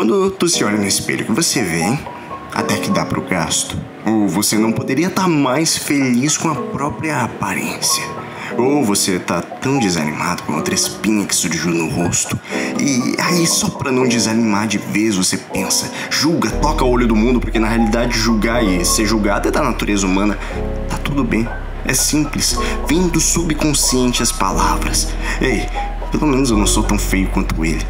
Quando tu se olha no espelho, o que você vê, hein? Até que dá pro gasto. Ou você não poderia estar mais feliz com a própria aparência. Ou você tá tão desanimado com outra espinha que surgiu no rosto. E aí, só pra não desanimar de vez, você pensa, julga, toca o olho do mundo, porque na realidade julgar e ser julgado é da natureza humana. Tá tudo bem, é simples, vem do subconsciente as palavras. Ei, pelo menos eu não sou tão feio quanto ele.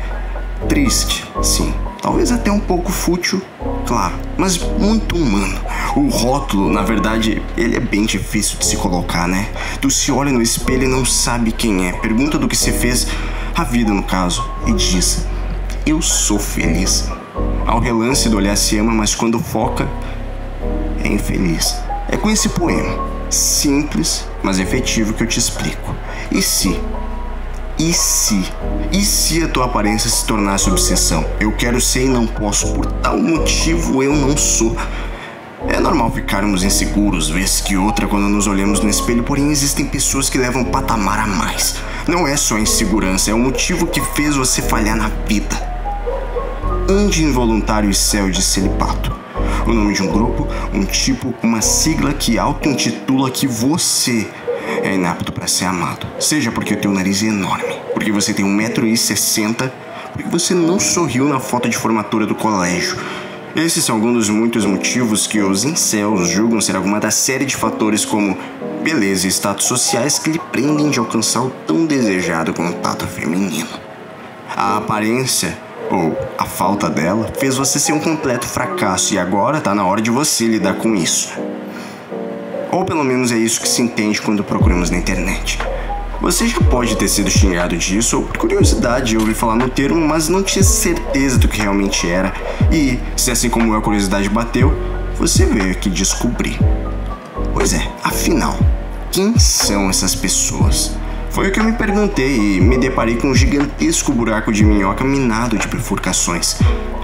Triste, sim, talvez até um pouco fútil, claro, mas muito humano. O rótulo, na verdade, ele é bem difícil de se colocar, né? Tu se olha no espelho e não sabe quem é, pergunta do que você fez, a vida no caso, e diz, eu sou feliz. Ao relance do olhar se ama, mas quando foca, é infeliz. É com esse poema, simples, mas efetivo, que eu te explico. E se? E se a tua aparência se tornasse obsessão? Eu quero ser e não posso, por tal motivo eu não sou. É normal ficarmos inseguros, vez que outra, quando nos olhamos no espelho, porém existem pessoas que levam um patamar a mais. Não é só insegurança, é o motivo que fez você falhar na vida. Involuntário e céu de celibato. O nome de um grupo, um tipo, uma sigla que auto-intitula que você é inapto para ser amado. Seja porque o teu nariz é enorme, porque você tem 1,60 m, porque você não sorriu na foto de formatura do colégio. Esses são alguns dos muitos motivos que os incels julgam ser alguma da série de fatores como beleza e status sociais que lhe prendem de alcançar o tão desejado contato feminino. A aparência, ou a falta dela, fez você ser um completo fracasso e agora tá na hora de você lidar com isso. Ou pelo menos é isso que se entende quando procuramos na internet. Você já pode ter sido xingado disso, ou por curiosidade eu ouvi falar no termo, mas não tinha certeza do que realmente era. E, se assim como eu a curiosidade bateu, você veio aqui descobrir. Pois é, afinal, quem são essas pessoas? Foi o que eu me perguntei e me deparei com um gigantesco buraco de minhoca minado de bifurcações.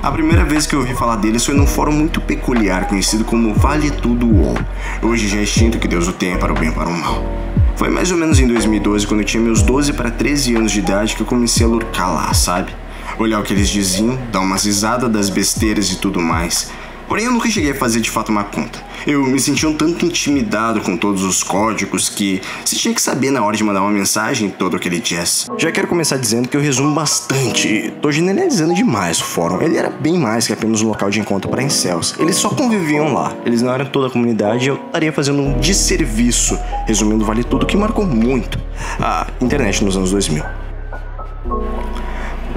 A primeira vez que eu ouvi falar deles foi num fórum muito peculiar, conhecido como Vale Tudo UOL. Hoje já é extinto, que Deus o tenha, para o bem e para o mal. Foi mais ou menos em 2012, quando eu tinha meus 12 para 13 anos de idade, que eu comecei a lurcar lá, sabe? Olhar o que eles diziam, dar umas risadas das besteiras e tudo mais. Porém, eu nunca cheguei a fazer de fato uma conta. Eu me sentia um tanto intimidado com todos os códigos que se tinha que saber na hora de mandar uma mensagem todo aquele jazz. Já quero começar dizendo que eu resumo bastante. Tô generalizando demais o fórum. Ele era bem mais que apenas um local de encontro para incels. Eles só conviviam lá. Eles não eram toda a comunidade e eu estaria fazendo um desserviço, resumindo Vale Tudo, que marcou muito a internet nos anos 2000.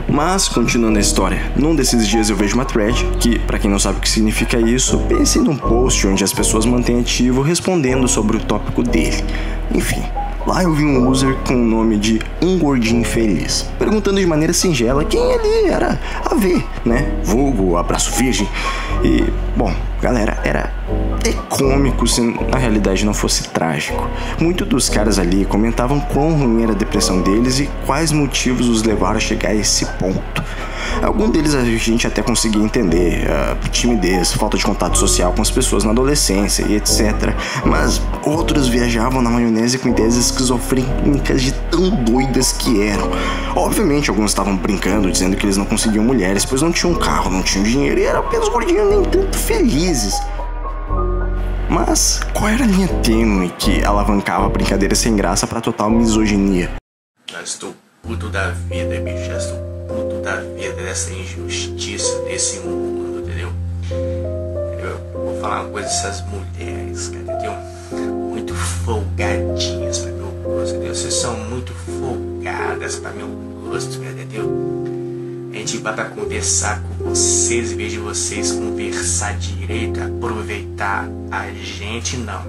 Mas, continuando a história, num desses dias eu vejo uma thread, que, pra quem não sabe o que significa isso, pense num post onde as pessoas mantêm ativo respondendo sobre o tópico dele. Enfim, lá eu vi um user com o nome de Um Gordinho Feliz, perguntando de maneira singela quem ele era a ver, né? Vulgo, abraço virgem. E, bom, galera, era até cômico se na realidade não fosse trágico. Muitos dos caras ali comentavam quão ruim era a depressão deles e quais motivos os levaram a chegar a esse ponto. Algum deles a gente até conseguia entender, timidez, falta de contato social com as pessoas na adolescência e etc. Mas outros viajavam na maionese com ideias esquizofrênicas de tão doidas que eram. Obviamente alguns estavam brincando, dizendo que eles não conseguiam mulheres, pois não tinham carro, não tinham dinheiro e eram apenas gordinhos nem tanto felizes. Mas qual era a linha tênue que alavancava a brincadeira sem graça para total misoginia? Já estou puto da vida, bicho. Já estou puto da vida, dessa injustiça, desse mundo, entendeu? Eu vou falar uma coisa dessas mulheres, cara, entendeu? Muito folgadinhas pra meu gosto, entendeu? Vocês são muito folgadas pra meu gosto, entendeu? A gente vai pra conversar com vocês, em vez de vocês conversar direito, aproveitar a gente, não.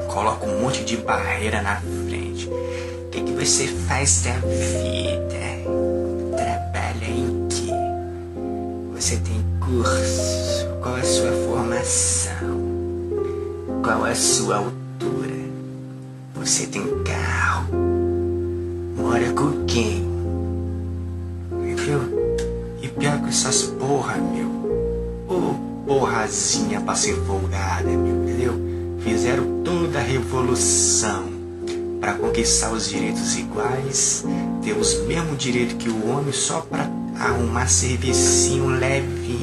Coloca um monte de barreira na frente. O que você faz da vida? Trabalha em quê? Você tem curso? Qual a sua formação? Qual a sua altura? Você tem carro? Mora com quem? Entendeu? E pior que essas porra, meu. Ô porrazinha pra ser folgada, meu, entendeu? Fizeram toda a revolução pra conquistar os direitos iguais, ter os mesmos direitos que o homem, só pra arrumar servicinho levinho.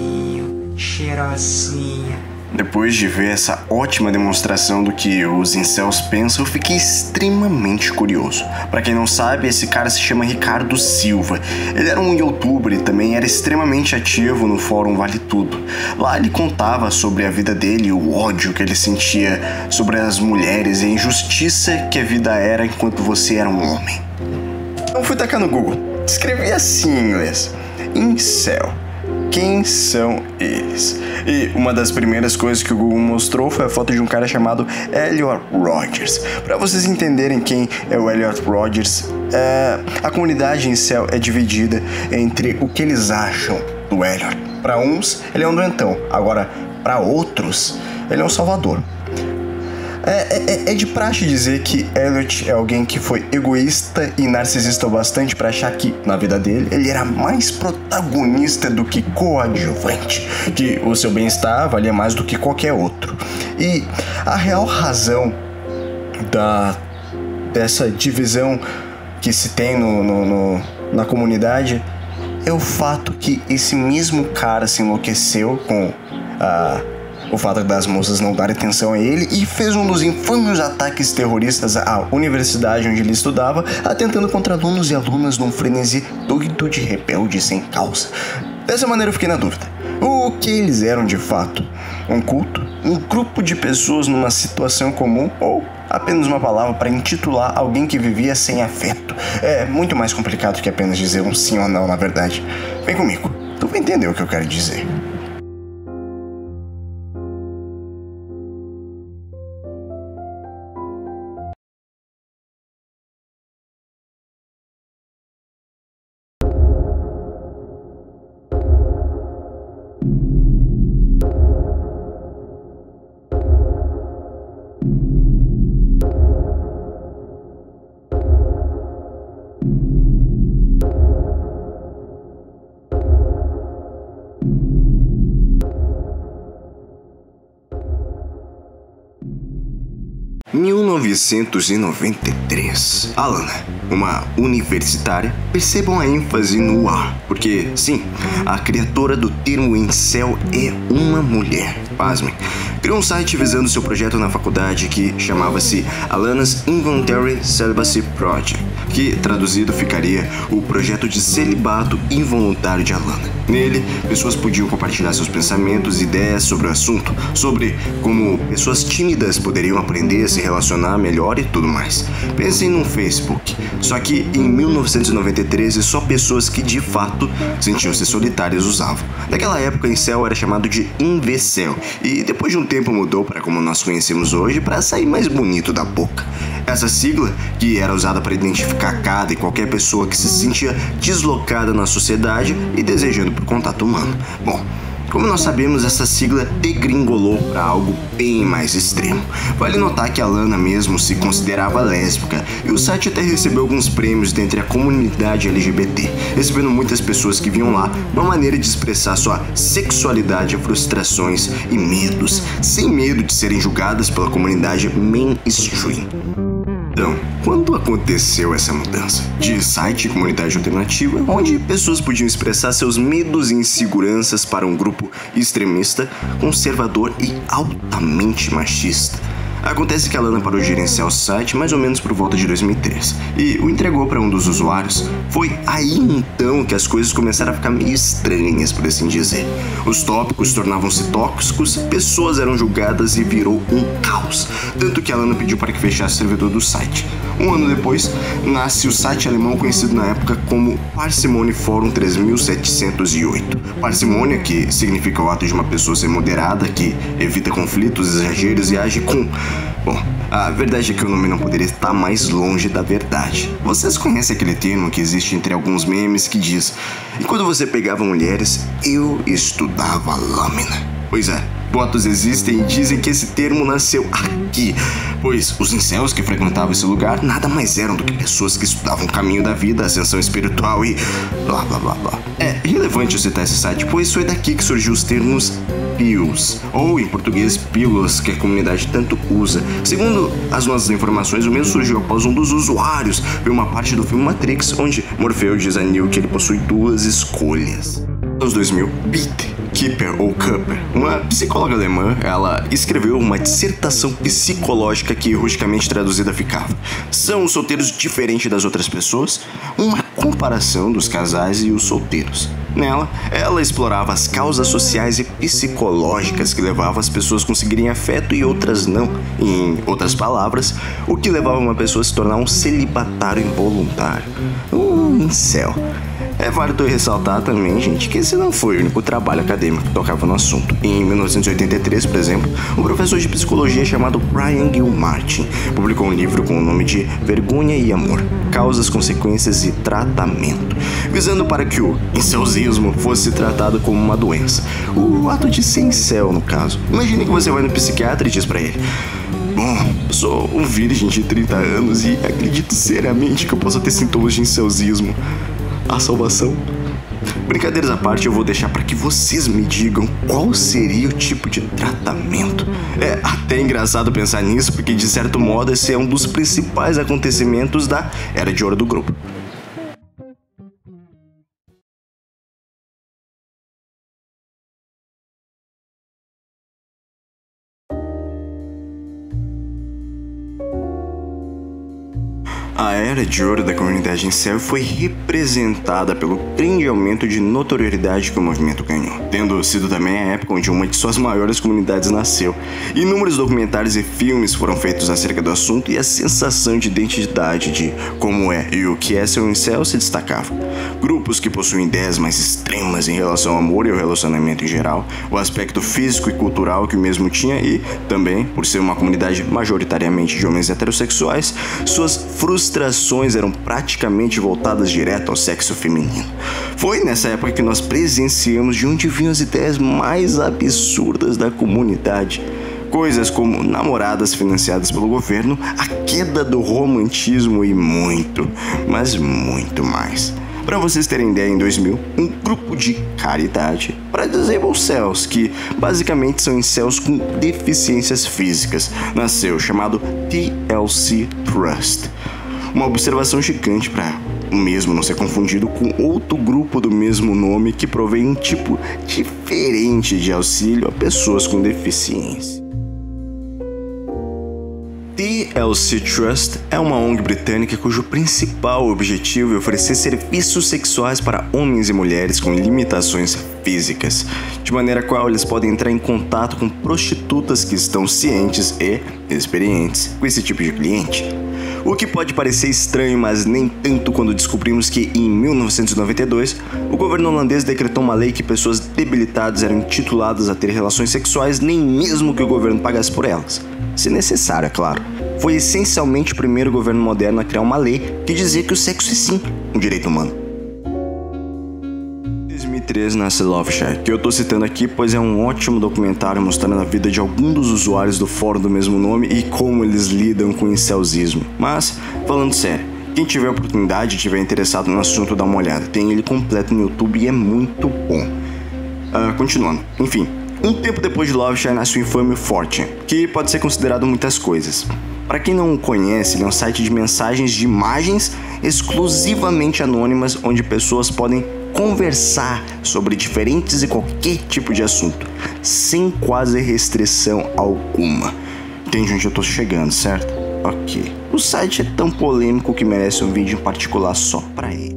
cheirosinha. Depois de ver essa ótima demonstração do que os incels pensam, eu fiquei extremamente curioso. Pra quem não sabe, esse cara se chama Ricardo Silva. Ele era um youtuber e também era extremamente ativo no fórum Vale Tudo. Lá ele contava sobre a vida dele, o ódio que ele sentia sobre as mulheres e a injustiça que a vida era enquanto você era um homem. Então fui tacar no Google. Escrevi assim em inglês: incel. Quem são eles? E uma das primeiras coisas que o Google mostrou foi a foto de um cara chamado Elliot Rodgers. Para vocês entenderem quem é o Elliot Rodgers, a comunidade incel é dividida entre o que eles acham do Elliot. Para uns, ele é um doentão. Agora, para outros, ele é um salvador. É de praxe dizer que Elliot é alguém que foi egoísta e narcisista o bastante para achar que, na vida dele, ele era mais protagonista do que coadjuvante, que o seu bem-estar valia mais do que qualquer outro. E a real razão dessa divisão que se tem na comunidade é o fato que esse mesmo cara se enlouqueceu com o fato das moças não darem atenção a ele e fez um dos infames ataques terroristas à universidade onde ele estudava, atentando contra alunos e alunas num frenesi doido de rebelde sem causa. Dessa maneira eu fiquei na dúvida. O que eles eram de fato? Um culto? Um grupo de pessoas numa situação comum? Ou apenas uma palavra para intitular alguém que vivia sem afeto? É muito mais complicado que apenas dizer um sim ou não, na verdade. Vem comigo, tu vai entender o que eu quero dizer. Em 1993, Alana, uma universitária, percebam a ênfase no A, porque, sim, a criadora do termo incel é uma mulher. Pasmem. Criou um site visando seu projeto na faculdade que chamava-se Alana's Involuntary Celibacy Project, que traduzido ficaria o projeto de celibato involuntário de Alana. Nele, pessoas podiam compartilhar seus pensamentos e ideias sobre o assunto, sobre como pessoas tímidas poderiam aprender a se relacionar melhor e tudo mais. Pensem num Facebook, só que em 1993 só pessoas que de fato sentiam-se solitárias usavam. Naquela época, incel era chamado de imbecil, e depois de um tempo mudou para como nós conhecemos hoje para sair mais bonito da boca. Essa sigla, que era usada para identificar cada e qualquer pessoa que se sentia deslocada na sociedade e desejando por contato humano. Bom, como nós sabemos, essa sigla degringolou para algo bem mais extremo. Vale notar que a Alana mesmo se considerava lésbica, e o site até recebeu alguns prêmios dentre a comunidade LGBT, recebendo muitas pessoas que viam lá uma maneira de expressar sua sexualidade, frustrações e medos, sem medo de serem julgadas pela comunidade mainstream. Então, quando aconteceu essa mudança? De site e comunidade alternativa, onde pessoas podiam expressar seus medos e inseguranças para um grupo extremista, conservador e altamente machista. Acontece que a Alana parou de gerenciar o site mais ou menos por volta de 2003 e o entregou para um dos usuários. Foi aí então que as coisas começaram a ficar meio estranhas, por assim dizer. Os tópicos tornavam-se tóxicos, pessoas eram julgadas e virou um caos. Tanto que a Alana pediu para que fechasse o servidor do site. Um ano depois, nasce o site alemão conhecido na época como Parsimony Forum 3708. Parsimônia, que significa o ato de uma pessoa ser moderada, que evita conflitos, exageros e age com... Bom, a verdade é que o nome não poderia estar mais longe da verdade. Vocês conhecem aquele termo que existe entre alguns memes que diz: enquanto você pegava mulheres, eu estudava lâmina. Pois é, boatos existem e dizem que esse termo nasceu aqui, pois os incels que frequentavam esse lugar nada mais eram do que pessoas que estudavam o caminho da vida, a ascensão espiritual e blá blá blá blá. É relevante eu citar esse site, pois foi daqui que surgiu os termos PILs, ou em português pílulas, que a comunidade tanto usa. Segundo as nossas informações, o mesmo surgiu após um dos usuários ver uma parte do filme Matrix, onde Morfeu diz a Neo que ele possui duas escolhas. Nos 2000, Pete, Kipper, ou Kupper, uma psicóloga alemã, ela escreveu uma dissertação psicológica que, rusticamente traduzida, ficava: são os solteiros diferentes das outras pessoas? Uma comparação dos casais e os solteiros. Nela, ela explorava as causas sociais e psicológicas que levavam as pessoas a conseguirem afeto e outras não. Em outras palavras, o que levava uma pessoa a se tornar um celibatário involuntário. Um incel. É válido ressaltar também, gente, que esse não foi o único trabalho acadêmico que tocava no assunto. Em 1983, por exemplo, um professor de psicologia chamado Brian Gilmartin publicou um livro com o nome de Vergonha e Amor: Causas, Consequências e Tratamento, visando para que o incelzismo fosse tratado como uma doença. O ato de ser incel, no caso. Imagine que você vai no psiquiatra e diz para ele: bom, sou um virgem de 30 anos e acredito seriamente que eu possa ter sintomas de incelzismo. A salvação? Brincadeiras à parte, eu vou deixar para que vocês me digam qual seria o tipo de tratamento. É até engraçado pensar nisso, porque de certo modo esse é um dos principais acontecimentos da Era de Ouro do grupo. A Era de Ouro da comunidade incel foi representada pelo grande aumento de notoriedade que o movimento ganhou, tendo sido também a época onde uma de suas maiores comunidades nasceu. Inúmeros documentários e filmes foram feitos acerca do assunto e a sensação de identidade de como é e o que é ser um incel se destacava. Grupos que possuem ideias mais extremas em relação ao amor e ao relacionamento em geral, o aspecto físico e cultural que o mesmo tinha e, também, por ser uma comunidade majoritariamente de homens heterossexuais, suas frustrações eram praticamente voltadas direto ao sexo feminino. Foi nessa época que nós presenciamos de onde vinham as ideias mais absurdas da comunidade. Coisas como namoradas financiadas pelo governo, a queda do romantismo e muito, mas muito mais. Para vocês terem ideia, em 2000, um grupo de caridade para disabled cells, que basicamente são incels com deficiências físicas, nasceu, chamado TLC Trust. Uma observação gigante para o mesmo não ser confundido com outro grupo do mesmo nome que provém um tipo diferente de auxílio a pessoas com deficiência. TLC Trust é uma ONG britânica cujo principal objetivo é oferecer serviços sexuais para homens e mulheres com limitações físicas, de maneira qual eles podem entrar em contato com prostitutas que estão cientes e experientes com esse tipo de cliente. O que pode parecer estranho, mas nem tanto quando descobrimos que, em 1992, o governo holandês decretou uma lei que pessoas debilitadas eram intituladas a ter relações sexuais nem mesmo que o governo pagasse por elas. Se necessário, é claro. Foi essencialmente o primeiro governo moderno a criar uma lei que dizia que o sexo é sim um direito humano. Em 2003 nasce Loveshare, que eu tô citando aqui pois é um ótimo documentário mostrando a vida de alguns dos usuários do fórum do mesmo nome e como eles lidam com o incelzismo. Mas, falando sério, quem tiver oportunidade e tiver interessado no assunto, dá uma olhada. Tem ele completo no YouTube e é muito bom. Continuando, enfim. Um tempo depois de Loveshare nasce o infame 4chan, que pode ser considerado muitas coisas. Para quem não o conhece, ele é um site de mensagens de imagens exclusivamente anônimas, onde pessoas podem conversar sobre diferentes e qualquer tipo de assunto, sem quase restrição alguma. Entende onde eu tô chegando, certo? Ok. O site é tão polêmico que merece um vídeo em particular só para ele.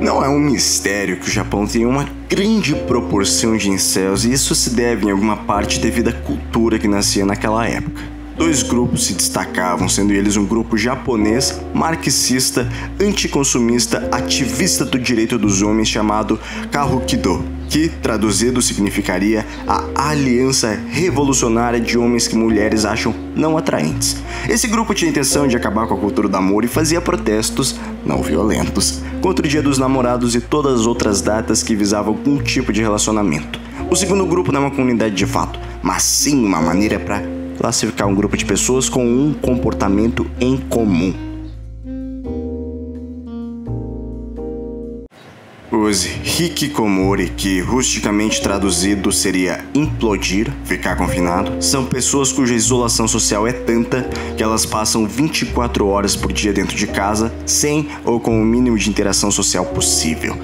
Não é um mistério que o Japão tem uma grande proporção de incels, e isso se deve em alguma parte devido à cultura que nascia naquela época. Dois grupos se destacavam, sendo eles um grupo japonês, marxista, anticonsumista, ativista do direito dos homens chamado Karukido, que traduzido significaria a Aliança Revolucionária de Homens que Mulheres Acham Não Atraentes. Esse grupo tinha a intenção de acabar com a cultura do amor e fazia protestos não violentos contra o Dia dos Namorados e todas as outras datas que visavam algum tipo de relacionamento. O segundo grupo não é uma comunidade de fato, mas sim uma maneira para classificar um grupo de pessoas com um comportamento em comum. Os hikikomori, que rusticamente traduzido seria implodir, ficar confinado, são pessoas cuja isolação social é tanta que elas passam 24 horas por dia dentro de casa, sem ou com o mínimo de interação social possível.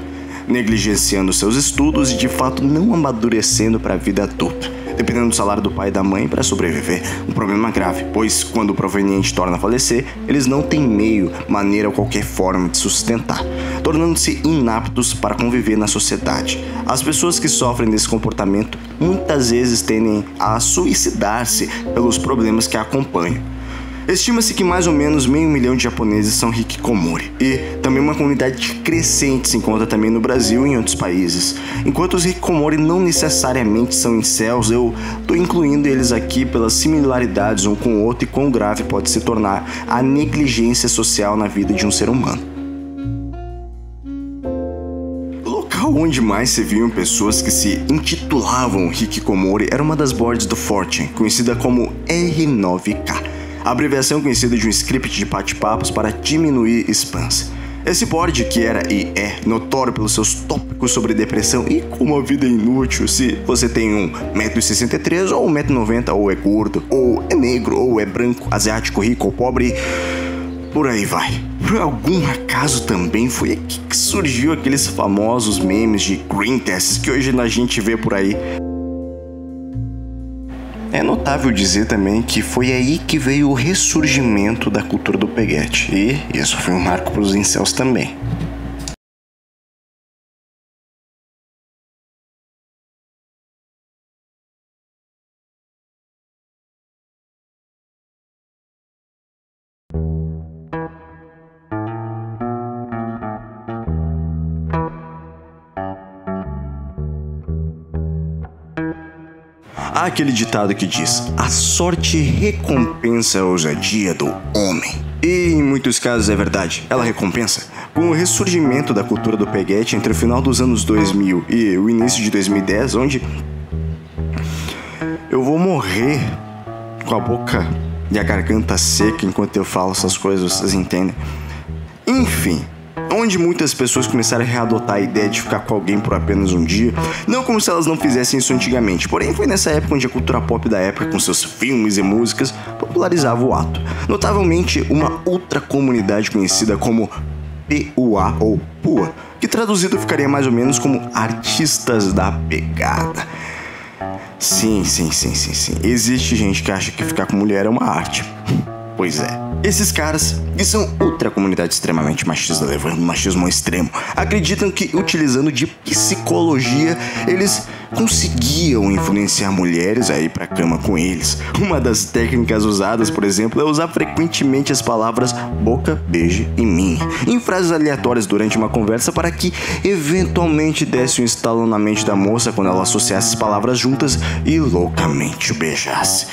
negligenciando seus estudos e de fato não amadurecendo para a vida adulta, dependendo do salário do pai e da mãe para sobreviver. Um problema grave, pois quando o proveniente torna a falecer, eles não têm meio, maneira ou qualquer forma de sustentar, tornando-se inaptos para conviver na sociedade. As pessoas que sofrem desse comportamento muitas vezes tendem a suicidar-se pelos problemas que a acompanham. Estima-se que mais ou menos 500 mil de japoneses são hikikomori, e também uma comunidade crescente se encontra também no Brasil e em outros países. Enquanto os hikikomori não necessariamente são incels, eu estou incluindo eles aqui pelas similaridades um com o outro e quão grave pode se tornar a negligência social na vida de um ser humano. O local onde mais se viam pessoas que se intitulavam hikikomori era uma das boards do Fortune, conhecida como R9K. A abreviação conhecida de um script de bate-papos para diminuir spams. Esse board, que era e é notório pelos seus tópicos sobre depressão e como a vida é inútil se você tem 1,63 m ou 1,90 m, ou é gordo, ou é negro, ou é branco, asiático, rico ou pobre, por aí vai. Por algum acaso também foi aqui que surgiu aqueles famosos memes de green tests que hoje a gente vê por aí. É notável dizer também que foi aí que veio o ressurgimento da cultura do peguete, e isso foi um marco para os incels também. Há aquele ditado que diz: a sorte recompensa a ousadia do homem. E em muitos casos é verdade, ela recompensa. Com o ressurgimento da cultura do peguete entre o final dos anos 2000 e o início de 2010, onde eu vou morrer com a boca e a garganta seca enquanto eu falo essas coisas, vocês entendem? Enfim, onde muitas pessoas começaram a readotar a ideia de ficar com alguém por apenas um dia, não como se elas não fizessem isso antigamente, porém foi nessa época onde a cultura pop da época, com seus filmes e músicas, popularizava o ato. Notavelmente, uma outra comunidade conhecida como PUA ou PUA, que traduzido ficaria mais ou menos como artistas da pegada. Sim. Existe gente que acha que ficar com mulher é uma arte. Pois é. Esses caras, que são outra comunidade extremamente machista, levando o machismo ao extremo, acreditam que utilizando de psicologia, eles conseguiam influenciar mulheres a ir pra cama com eles. Uma das técnicas usadas, por exemplo, é usar frequentemente as palavras boca, beijo e minha em frases aleatórias durante uma conversa para que eventualmente desse um estalo na mente da moça quando ela associasse as palavras juntas e loucamente o beijasse.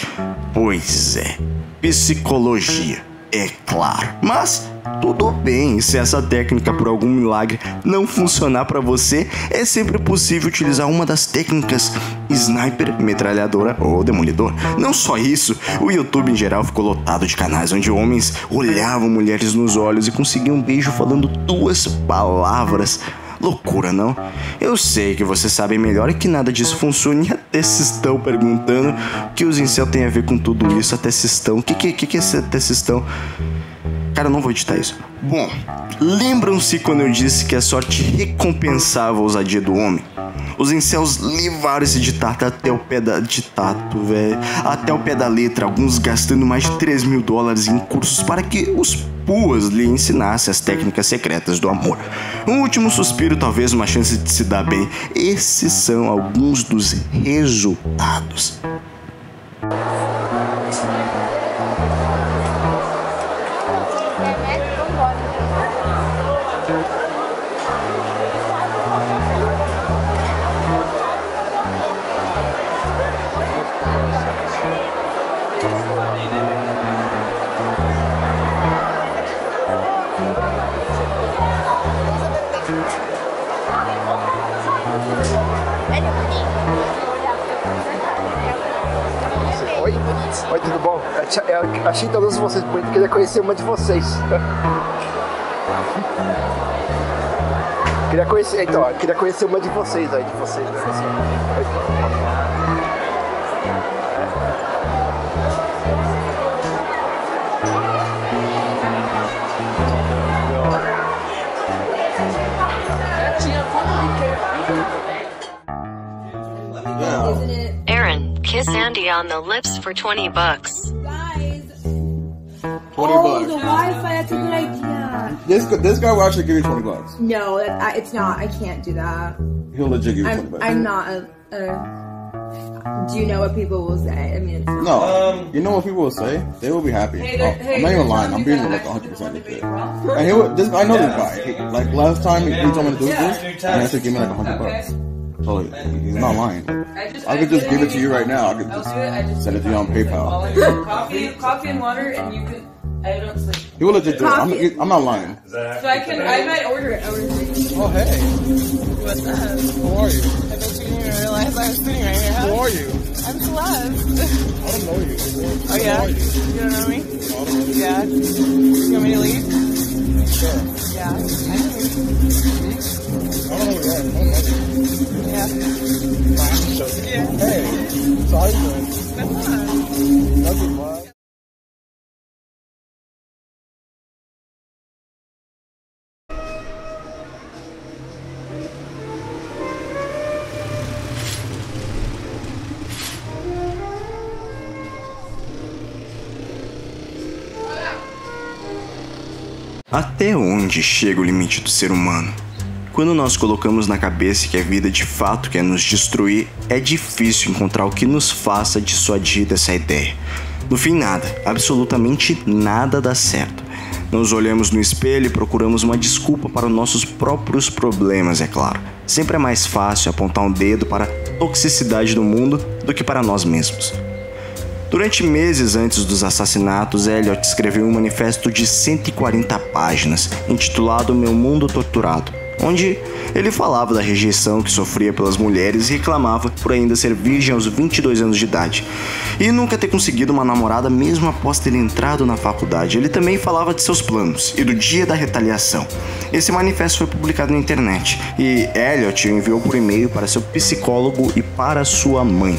Pois é, psicologia. É claro, mas tudo bem, se essa técnica por algum milagre não funcionar para você, é sempre possível utilizar uma das técnicas sniper, metralhadora ou demolidor. Não só isso, o YouTube em geral ficou lotado de canais onde homens olhavam mulheres nos olhos e conseguiam um beijo falando 2 palavras. Loucura, não? Eu sei que vocês sabem melhor e que nada disso funciona, e até se estão perguntando o que os incel tem a ver com tudo isso. Até se estão. O que é esse até se estão? Cara, eu não vou editar isso. Bom, lembram-se quando eu disse que a sorte recompensava a ousadia do homem? Os incels levaram esse ditado até o pé da... Ditado, velho. Até o pé da letra, alguns gastando mais de $3 mil em cursos para que os PUAs lhe ensinassem as técnicas secretas do amor. Um último suspiro, talvez uma chance de se dar bem. Esses são alguns dos resultados. Oi, tudo bom? Eu achei todas vocês bonitas, queria conhecer uma de vocês. Queria conhecer uma de vocês aí, Tinha como Yeah. Isn't it? Aaron, kiss Andy on the lips for $20. Guys. 20 Oh, bucks. the Wi-Fi. That's a good idea. This guy will actually give you $20. No, it's not. I can't do that. He'll legit give you 20 bucks. I'm not a. Do you know what people will say? I mean, it's not. No, you know what people will say? They will be happy. I'm not even lying. I'm being like 100% legit. And I know this guy. Like last time he told me to do this, and he actually gave me like $100. So he's not lying. I could just give it to you right now. I could just send it to you on PayPal. Coffee and water, and you can. I don't sleep. He will legit do it. I'm not lying. So I might order it. Oh hey, What's up? how are you? I bet you didn't even realize I was sitting right here. Who are you? I'm Celeste. I don't know you. Oh yeah? Who are you? You don't know me? I don't know you. Yeah. You want me to leave? Sure. Yeah. I can leave. I don't know who you are. I don't know you. Yeah. Hey, so how you doing? That's fine. Nothing much. Até onde chega o limite do ser humano? Quando nós colocamos na cabeça que a vida de fato quer nos destruir, é difícil encontrar o que nos faça dissuadir dessa ideia. No fim, nada, absolutamente nada dá certo. Nos olhamos no espelho e procuramos uma desculpa para os nossos próprios problemas, é claro. Sempre é mais fácil apontar um dedo para a toxicidade do mundo do que para nós mesmos. Durante meses antes dos assassinatos, Elliot escreveu um manifesto de 140 páginas, intitulado Meu Mundo Torturado, onde ele falava da rejeição que sofria pelas mulheres e reclamava por ainda ser virgem aos 22 anos de idade e nunca ter conseguido uma namorada mesmo após ter entrado na faculdade. Ele também falava de seus planos e do dia da retaliação. Esse manifesto foi publicado na internet e Elliot o enviou por e-mail para seu psicólogo e para sua mãe.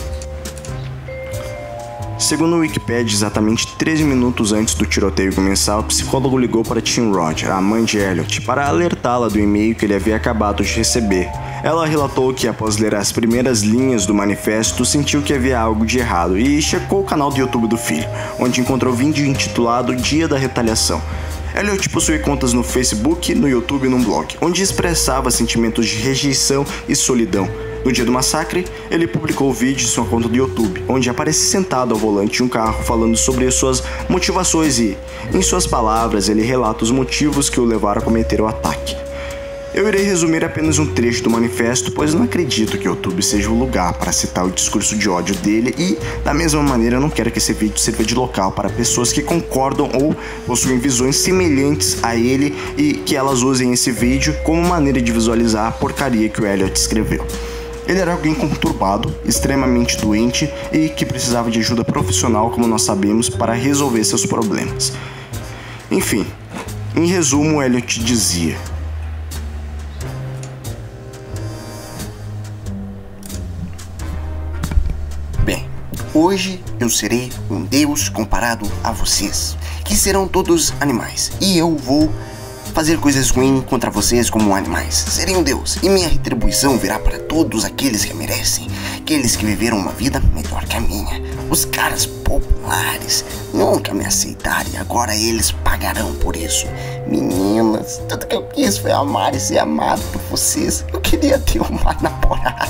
Segundo o Wikipedia, exatamente 13 minutos antes do tiroteio começar, o psicólogo ligou para Tim Roger, a mãe de Elliot, para alertá-la do e-mail que ele havia acabado de receber. Ela relatou que, após ler as primeiras linhas do manifesto, sentiu que havia algo de errado e checou o canal do YouTube do filho, onde encontrou um vídeo intitulado Dia da Retaliação. Elliot possui contas no Facebook, no YouTube e num blog, onde expressava sentimentos de rejeição e solidão. No dia do massacre, ele publicou o vídeo em sua conta do YouTube, onde aparece sentado ao volante de um carro falando sobre suas motivações e, em suas palavras, ele relata os motivos que o levaram a cometer o ataque. Eu irei resumir apenas um trecho do manifesto, pois não acredito que o YouTube seja o lugar para citar o discurso de ódio dele e, da mesma maneira, eu não quero que esse vídeo sirva de local para pessoas que concordam ou possuem visões semelhantes a ele e que elas usem esse vídeo como maneira de visualizar a porcaria que o Elliot escreveu. Ele era alguém conturbado, extremamente doente e que precisava de ajuda profissional, como nós sabemos, para resolver seus problemas. Enfim, em resumo, Elliot dizia: Bem, hoje eu serei um deus comparado a vocês, que serão todos animais, e eu vou fazer coisas ruins contra vocês como animais. Serei um deus, e minha retribuição virá para todos aqueles que merecem, aqueles que viveram uma vida melhor que a minha. Os caras populares nunca me aceitaram e agora eles pagarão por isso. Meninas, tudo que eu quis foi amar e ser amado por vocês. Eu queria ter uma namorada,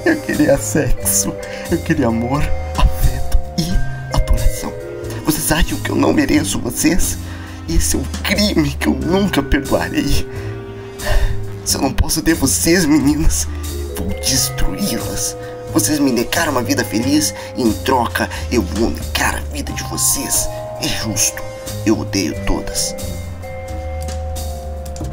eu queria sexo, eu queria amor, afeto e adoração. Vocês acham que eu não mereço vocês? Esse é um crime que eu nunca perdoarei. Se eu não posso ter vocês, meninas, vou destruí-las. Vocês me negaram uma vida feliz e em troca eu vou negar a vida de vocês. É justo. Eu odeio todas.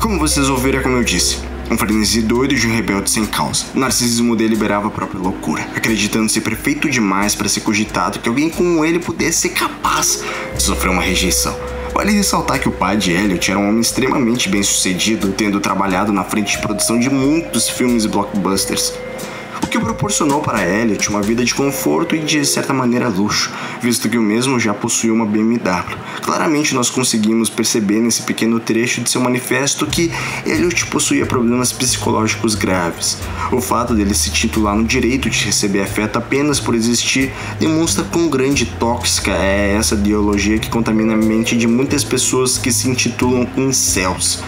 Como vocês ouviram, como eu disse, um frenesi doido de um rebelde sem causa. O narcisismo dele liberava a própria loucura, acreditando ser perfeito demais para ser cogitado que alguém como ele pudesse ser capaz de sofrer uma rejeição. Vale ressaltar que o pai de Elliot era um homem extremamente bem sucedido, tendo trabalhado na frente de produção de muitos filmes blockbusters. O que proporcionou para Elliot uma vida de conforto e de certa maneira luxo, visto que o mesmo já possuía uma BMW. Claramente nós conseguimos perceber nesse pequeno trecho de seu manifesto que Elliot possuía problemas psicológicos graves. O fato dele se titular no direito de receber afeto apenas por existir demonstra quão grande e tóxica é essa ideologia que contamina a mente de muitas pessoas que se intitulam incels.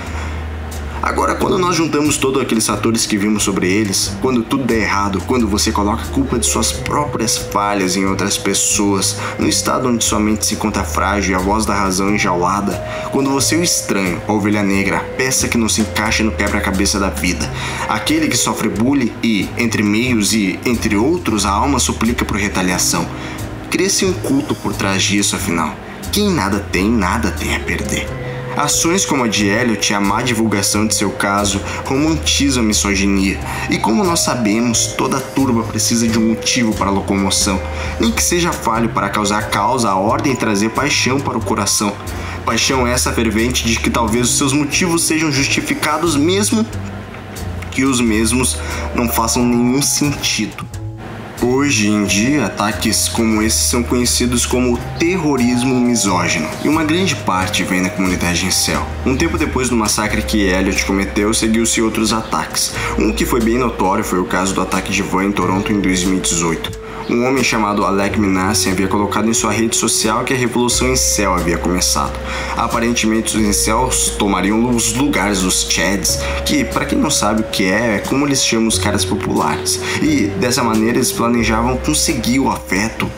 Agora, quando nós juntamos todos aqueles fatores que vimos sobre eles, quando tudo der errado, quando você coloca a culpa de suas próprias falhas em outras pessoas, no estado onde sua mente se encontra frágil e a voz da razão enjaulada, quando você é o estranho, a ovelha negra, a peça que não se encaixa no quebra-cabeça da vida, aquele que sofre bullying e, entre meios e, entre outros, a alma suplica por retaliação, cria-se um culto por trás disso, afinal. Quem nada tem a perder. Ações como a de Elliot e a má divulgação de seu caso romantizam a misoginia. E como nós sabemos, toda turba precisa de um motivo para a locomoção, nem que seja falho para causar causa, a ordem e trazer paixão para o coração. Paixão essa fervente de que talvez os seus motivos sejam justificados mesmo que os mesmos não façam nenhum sentido. Hoje em dia, ataques como esses são conhecidos como terrorismo misógino, e uma grande parte vem da comunidade incel. Um tempo depois do massacre que Elliot cometeu, seguiu-se outros ataques. Um que foi bem notório foi o caso do ataque de van em Toronto em 2018. Um homem chamado Alec Minassian havia colocado em sua rede social que a revolução incel havia começado. Aparentemente, os incels tomariam os lugares dos chads, que, para quem não sabe o que é como eles chamam os caras populares. E, dessa maneira, eles planejavam conseguir o afeto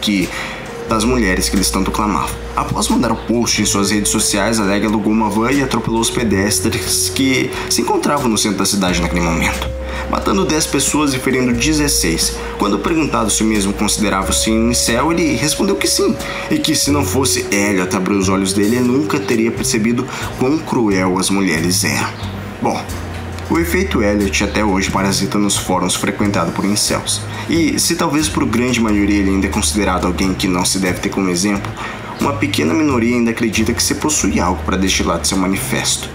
das mulheres que eles tanto clamavam. Após mandar o post em suas redes sociais, Alec alugou uma van e atropelou os pedestres que se encontravam no centro da cidade naquele momento, matando 10 pessoas e ferindo 16. Quando perguntado se o mesmo considerava-se um incel, ele respondeu que sim, e que se não fosse Elliot abrir os olhos dele, ele nunca teria percebido quão cruel as mulheres eram. Bom, o efeito Elliot até hoje parasita nos fóruns frequentados por incels, e se talvez por grande maioria ele ainda é considerado alguém que não se deve ter como exemplo, uma pequena minoria ainda acredita que se possui algo para destilar de seu manifesto.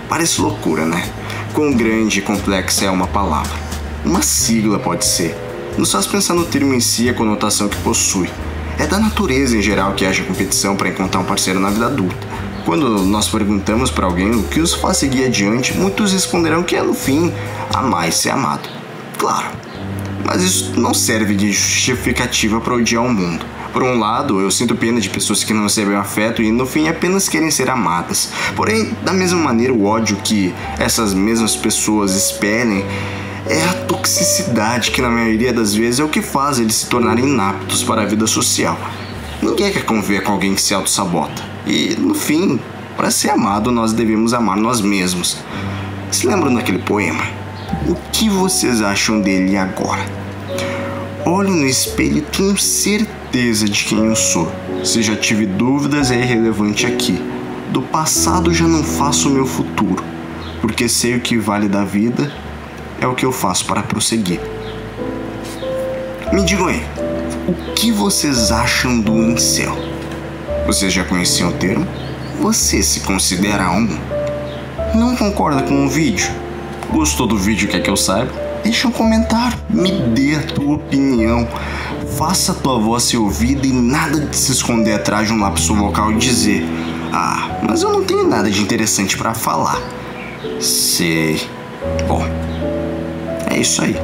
Parece loucura, né? Quão grande e complexa é uma palavra. Uma sigla pode ser. Nos faz pensar no termo em si e a conotação que possui. É da natureza em geral que haja competição para encontrar um parceiro na vida adulta. Quando nós perguntamos para alguém o que os faz seguir adiante, muitos responderão que é, no fim, amar e ser amado. Claro, mas isso não serve de justificativa para odiar o mundo. Por um lado, eu sinto pena de pessoas que não recebem afeto e, no fim, apenas querem ser amadas. Porém, da mesma maneira, o ódio que essas mesmas pessoas expelem é a toxicidade que, na maioria das vezes, é o que faz eles se tornarem inaptos para a vida social. Ninguém quer conviver com alguém que se auto-sabota. E, no fim, para ser amado, nós devemos amar nós mesmos. Se lembram daquele poema? O que vocês acham dele agora? Olho no espelho e tenho certeza de quem eu sou. Se já tive dúvidas, é irrelevante aqui. Do passado já não faço o meu futuro, porque sei o que vale da vida é o que eu faço para prosseguir. Me digam aí, o que vocês acham do incel? Vocês já conheciam o termo? Você se considera um? Não concorda com o vídeo? Gostou do vídeo, quer que eu saiba? Deixa um comentário, me dê a tua opinião, faça a tua voz ser ouvida e nada de se esconder atrás de um lapso vocal e dizer: ah, mas eu não tenho nada de interessante para falar. Sei. Bom, é isso aí.